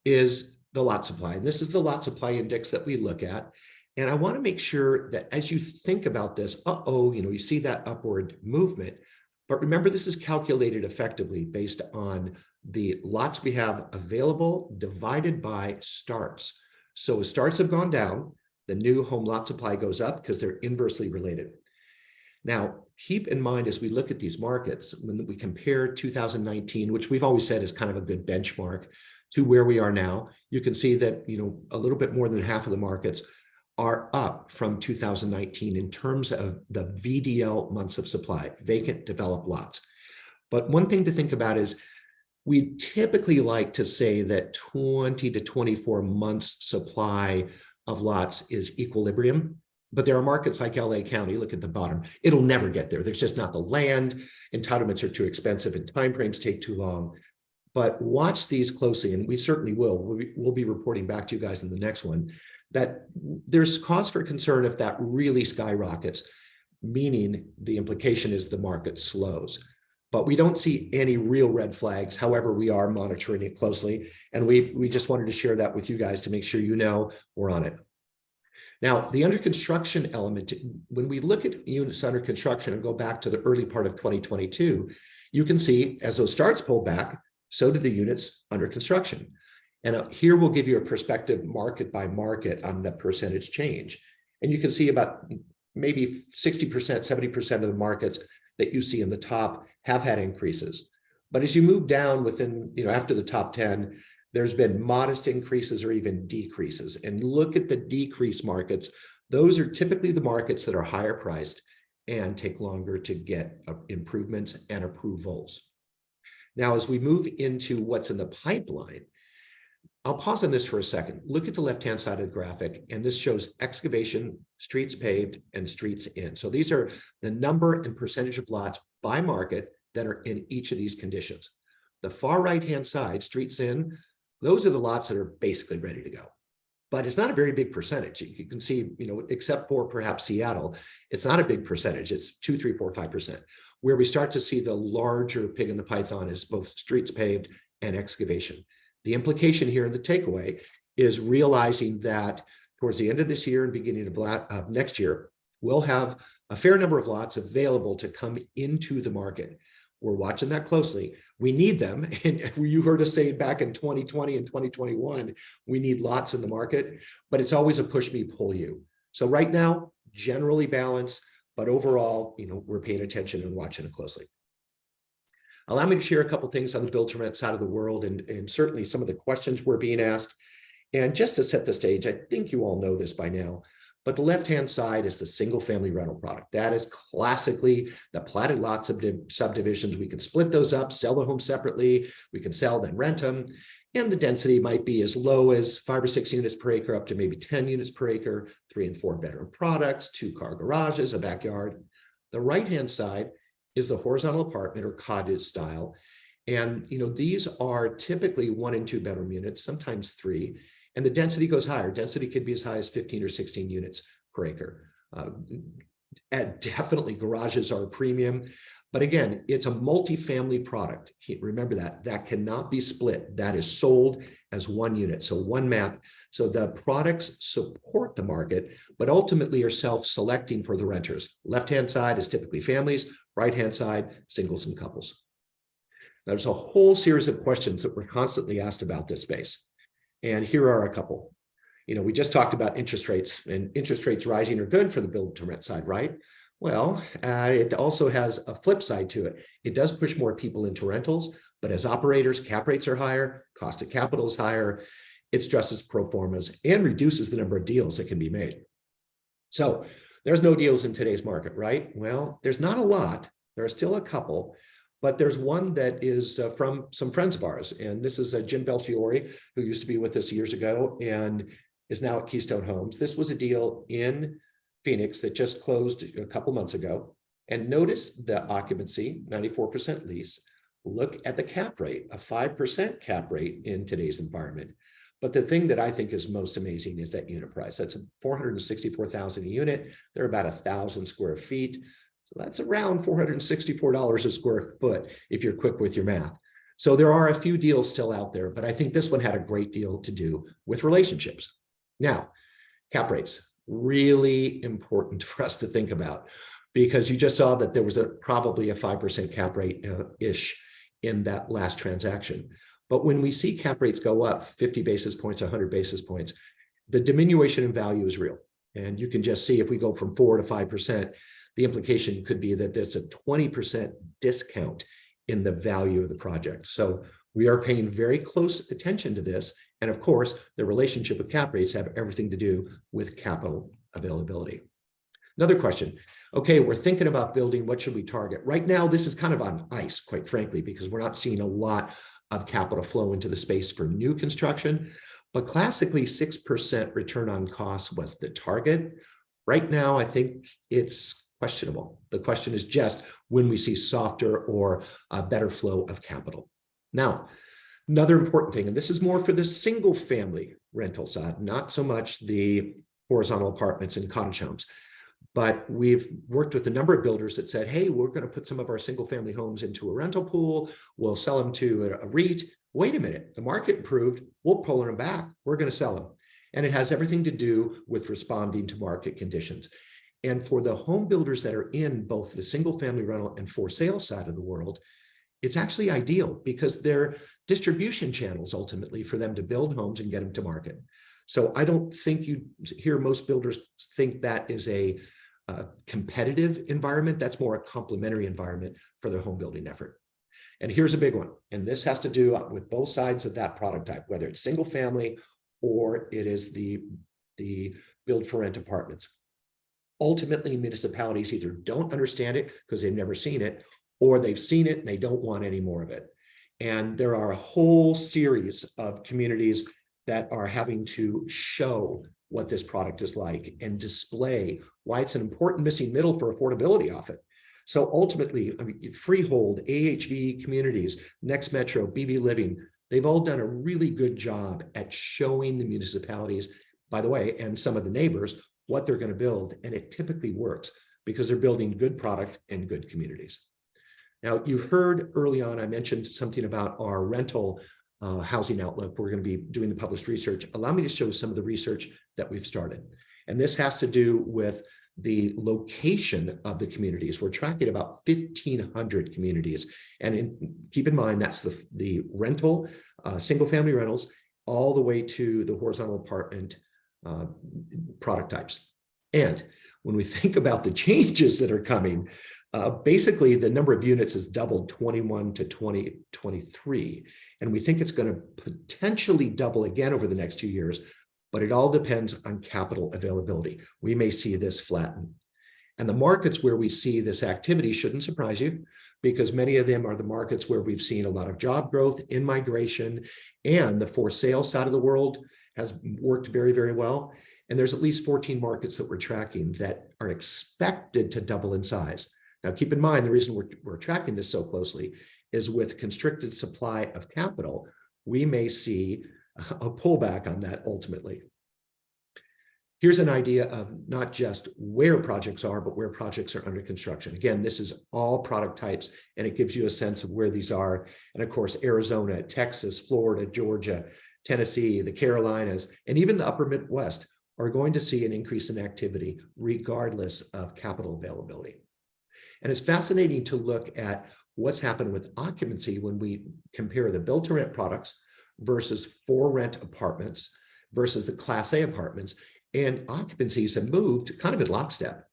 is the lot supply. And this is the lot supply index that we look at. And I want to make sure that as you think about this, you see that upward movement. But remember, this is calculated effectively based on the lots we have available divided by starts. So as starts have gone down, the new home lot supply goes up because they're inversely related. Now, keep in mind as we look at these markets, when we compare 2019, which we've always said is kind of a good benchmark, to where we are now, you can see that a little bit more than half of the markets are up from 2019 in terms of the VDL months of supply, vacant developed lots. But one thing to think about is we typically like to say that 20 to 24 months supply of lots is equilibrium. But there are markets like LA County, look at the bottom, it'll never get there. There's just not the land, entitlements are too expensive, and timeframes take too long. But watch these closely, and we certainly will. We'll be reporting back to you guys in the next one, that there's cause for concern if that really skyrockets, meaning the implication is the market slows. But we don't see any real red flags. However, we are monitoring it closely. And we just wanted to share that with you guys to make sure we're on it. Now, the under construction element, when we look at units under construction and go back to the early part of 2022, you can see as those starts pull back, so do the units under construction. And here we'll give you a perspective market by market on the percentage change. And you can see about maybe 60%, 70% of the markets that you see in the top have had increases. But as you move down within, after the top 10, there's been modest increases or even decreases. And look at the decrease markets. Those are typically the markets that are higher priced and take longer to get improvements and approvals. Now, as we move into what's in the pipeline, I'll pause on this for a second. Look at the left-hand side of the graphic, and this shows excavation, streets paved, and streets in. So these are the number and percentage of lots by market that are in each of these conditions. The far right-hand side, streets in, those are the lots that are basically ready to go. But it's not a very big percentage. You can see, except for perhaps Seattle, it's not a big percentage. It's 2, 3, 4, 5%. Where we start to see the larger pig in the python is both streets paved and excavation. The implication here and the takeaway is realizing that towards the end of this year and beginning of next year, we'll have a fair number of lots available to come into the market. We're watching that closely. We need them. And you heard us say back in 2020 and 2021, we need lots in the market, but it's always a push me, pull you. So right now, generally balanced, but overall, we're paying attention and watching it closely. Allow me to share a couple things on the build to rent side of the world and certainly some of the questions we're being asked. And just to set the stage, I think you all know this by now, but the left-hand side is the single family rental product. That is classically the platted lot subdivisions. We can split those up, sell the home separately. We can sell, then rent them. And the density might be as low as 5 or 6 units per acre up to maybe 10 units per acre, 3 and 4 bedroom products, 2-car garages, a backyard. The right-hand side is the horizontal apartment or cottage style. And these are typically 1 and 2 bedroom units, sometimes 3. And the density goes higher. Density could be as high as 15 or 16 units per acre. Definitely garages are a premium. But again, it's a multifamily product. Remember that cannot be split. That is sold as 1 unit. So 1 map. So the products support the market, but ultimately are self-selecting for the renters. Left-hand side is typically families, right-hand side, singles and couples. There's a whole series of questions that we're constantly asked about this space. And here are a couple. We just talked about interest rates, and interest rates rising are good for the build to rent side, right? Well, it also has a flip side to it. It does push more people into rentals, but as operators, cap rates are higher, cost of capital is higher, it stresses pro formas and reduces the number of deals that can be made. So there's no deals in today's market, right? Well, there's not a lot. There are still a couple, But there's one that is from some friends of ours. And this is Jim Belfiore, who used to be with us years ago and is now at Keystone Homes. This was a deal in Phoenix that just closed a couple months ago. And notice the occupancy, 94% lease. Look at the cap rate, a 5% cap rate in today's environment. But the thing that I think is most amazing is that unit price. That's $464,000 a unit. They're about 1,000 square feet. So that's around $464 a square foot if you're quick with your math. So there are a few deals still out there, but I think this one had a great deal to do with relationships. Now, cap rates, really important for us to think about, because you just saw that there was probably a 5% cap rate-ish in that last transaction. But when we see cap rates go up 50 basis points, 100 basis points, the diminution in value is real. And you can just see if we go from 4 to 5%, the implication could be that there's a 20% discount in the value of the project. So we are paying very close attention to this. And of course, the relationship with cap rates have everything to do with capital availability. Another question. Okay, we're thinking about building. What should we target? Right now, this is kind of on ice, quite frankly, because we're not seeing a lot of capital flow into the space for new construction. But classically, 6% return on cost was the target. Right now, I think it's questionable. The question is just when we see softer or a better flow of capital. Now, another important thing, and this is more for the single family rental side, not so much the horizontal apartments and cottage homes. But we've worked with a number of builders that said, hey, we're going to put some of our single family homes into a rental pool. We'll sell them to a REIT. Wait a minute, the market improved. We'll pull them back. We're going to sell them. And it has everything to do with responding to market conditions. And for the home builders that are in both the single family rental and for sale side of the world, it's actually ideal because they're distribution channels ultimately for them to build homes and get them to market. So I don't think you hear most builders think that is a competitive environment. That's more a complementary environment for their home building effort. And here's a big one. And this has to do with both sides of that product type, whether it's single family or it is the build for rent apartments. Ultimately, municipalities either don't understand it because they've never seen it, or they've seen it and they don't want any more of it. And there are a whole series of communities that are having to show what this product is like and display why it's an important missing middle for affordability of it. So ultimately, I mean, Freehold, AHV Communities, Next Metro, BB Living, they've all done a really good job at showing the municipalities, by the way, and some of the neighbors, what they're going to build. And it typically works because they're building good product and good communities. Now, you heard early on, I mentioned something about our rental housing outlook. We're going to be doing the published research. Allow me to show some of the research that we've started. And this has to do with the location of the communities. We're tracking about 1,500 communities. And keep in mind, that's the rental, single family rentals, all the way to the horizontal apartment product types. And when we think about the changes that are coming, basically the number of units has doubled 21 to 2023. And we think it's going to potentially double again over the next 2 years, but it all depends on capital availability. We may see this flatten. And the markets where we see this activity shouldn't surprise you, because many of them are the markets where we've seen a lot of job growth, in migration, and the for sale side of the world has worked very, very well. And there's at least 14 markets that we're tracking that are expected to double in size. Now, keep in mind, the reason we're tracking this so closely is with constricted supply of capital, we may see a pullback on that ultimately. Here's an idea of not just where projects are, but where projects are under construction. Again, this is all product types, and it gives you a sense of where these are. And of course, Arizona, Texas, Florida, Georgia, Tennessee, the Carolinas, and even the upper Midwest are going to see an increase in activity regardless of capital availability. And it's fascinating to look at what's happened with occupancy when we compare the build-to-rent products versus for rent apartments versus the Class A apartments, and occupancies have moved kind of in lockstep.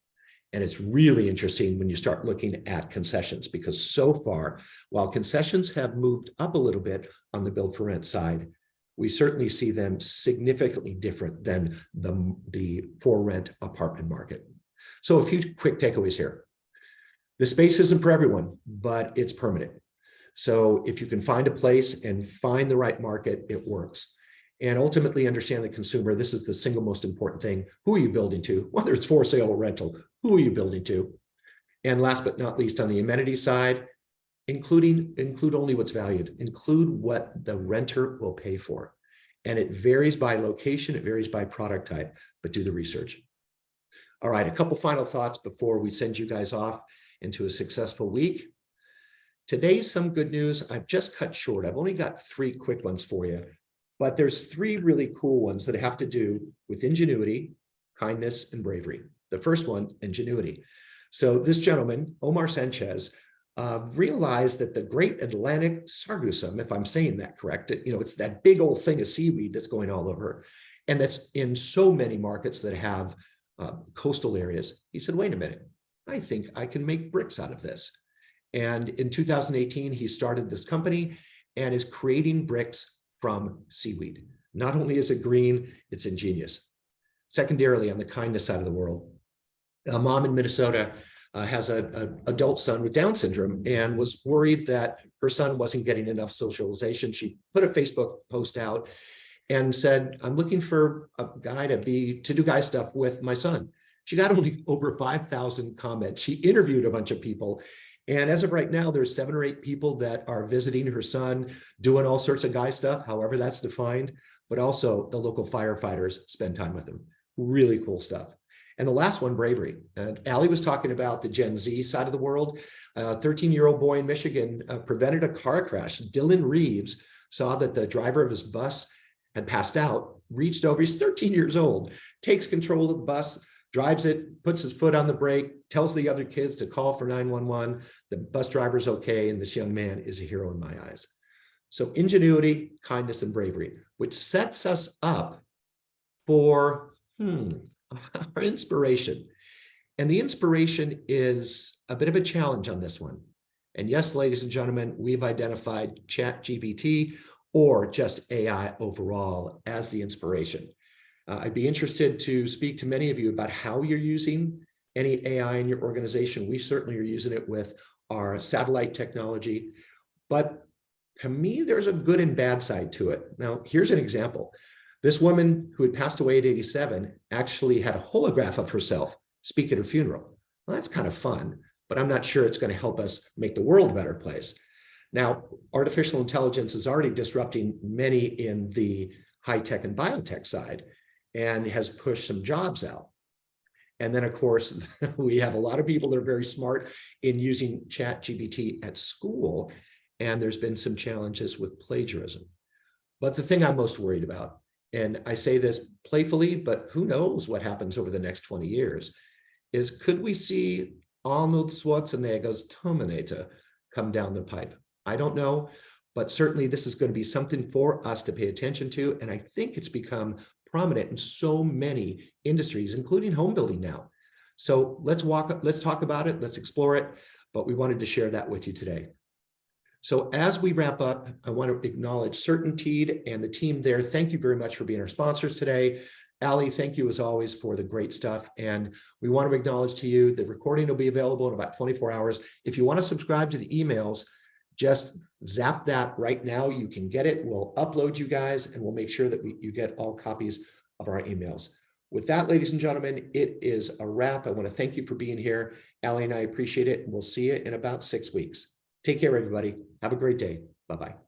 And it's really interesting when you start looking at concessions, because so far, while concessions have moved up a little bit on the build for rent side, we certainly see them significantly different than the for rent apartment market. So a few quick takeaways here. The space isn't for everyone, but it's permanent. So if you can find a place and find the right market, it works. And ultimately understand the consumer. This is the single most important thing. Who are you building to? Whether it's for sale or rental, who are you building to? And last but not least, on the amenity side, include only what's valued. Include what the renter will pay for. And it varies by location, it varies by product type, but do the research. All right, a couple final thoughts before we send you guys off into a successful week. Today's some good news. I've just cut short. I've only got 3 quick ones for you, but there's 3 really cool ones that have to do with ingenuity, kindness, and bravery. The first one, ingenuity. So this gentleman, Omar Sanchez, realized that the Great Atlantic Sargassum, if I'm saying that correct, it's that big old thing of seaweed that's going all over, and that's in so many markets that have coastal areas. He said, wait a minute, I think I can make bricks out of this. And in 2018, he started this company and is creating bricks from seaweed. Not only is it green, it's ingenious. Secondarily, on the kindness side of the world, a mom in Minnesota has an adult son with Down syndrome and was worried that her son wasn't getting enough socialization. She put a Facebook post out and said, I'm looking for a guy to do guy stuff with my son. She got only over 5,000 comments. She interviewed a bunch of people. And as of right now, there's 7 or 8 people that are visiting her son, doing all sorts of guy stuff, however that's defined, but also the local firefighters spend time with him. Really cool stuff. And the last one, bravery. And Allie was talking about the Gen Z side of the world. A 13-year-old boy in Michigan prevented a car crash. Dylan Reeves saw that the driver of his bus had passed out, reached over, he's 13 years old, takes control of the bus, drives it, puts his foot on the brake, tells the other kids to call for 911. The bus driver's okay, and this young man is a hero in my eyes. So ingenuity, kindness, and bravery, which sets us up for our inspiration. And the inspiration is a bit of a challenge on this one. And yes, ladies and gentlemen, we've identified ChatGPT or just AI overall as the inspiration. I'd be interested to speak to many of you about how you're using any AI in your organization. We certainly are using it with our satellite technology, but to me, there's a good and bad side to it. Now, here's an example. This woman who had passed away at 87 actually had a holograph of herself speak at her funeral. Well, that's kind of fun, but I'm not sure it's going to help us make the world a better place. Now, artificial intelligence is already disrupting many in the high tech and biotech side and has pushed some jobs out. And then, of course, we have a lot of people that are very smart in using ChatGPT at school, and there's been some challenges with plagiarism. But the thing I'm most worried about, and I say this playfully, but who knows what happens over the next 20 years, is could we see Arnold Schwarzenegger's Terminator come down the pipe? I don't know, but certainly this is going to be something for us to pay attention to, and I think it's become prominent in so many industries, including home building now. So let's talk about it, let's explore it, but we wanted to share that with you today. So as we wrap up, I want to acknowledge Certainteed and the team there. Thank you very much for being our sponsors today. Allie, thank you as always for the great stuff. And we want to acknowledge to you, the recording will be available in about 24 hours. If you want to subscribe to the emails, just zap that right now. You can get it. We'll upload you guys and we'll make sure that you get all copies of our emails. With that, ladies and gentlemen, it is a wrap. I want to thank you for being here. Allie and I appreciate it. And we'll see you in about 6 weeks. Take care, everybody. Have a great day. Bye-bye.